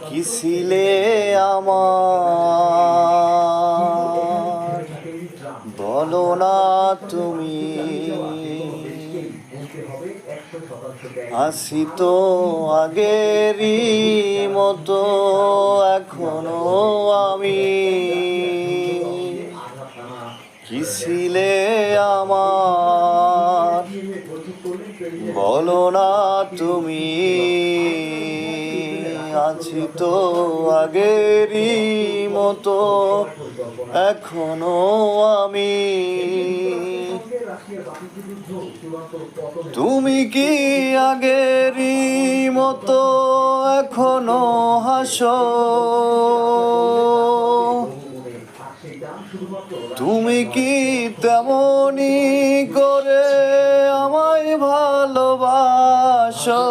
কি ছিলে আমার, বলো না তুমি। আছি তো আগেরই মতো এখনো আমি। কি ছিলে আমার, বলো না তুমি। আছি তো আগেরই মতো এখনো আমি। তুমি কি আগেরই মতো এখনো হাসো? তুমি কি তেমনি করে আমায় ভালোবাসো?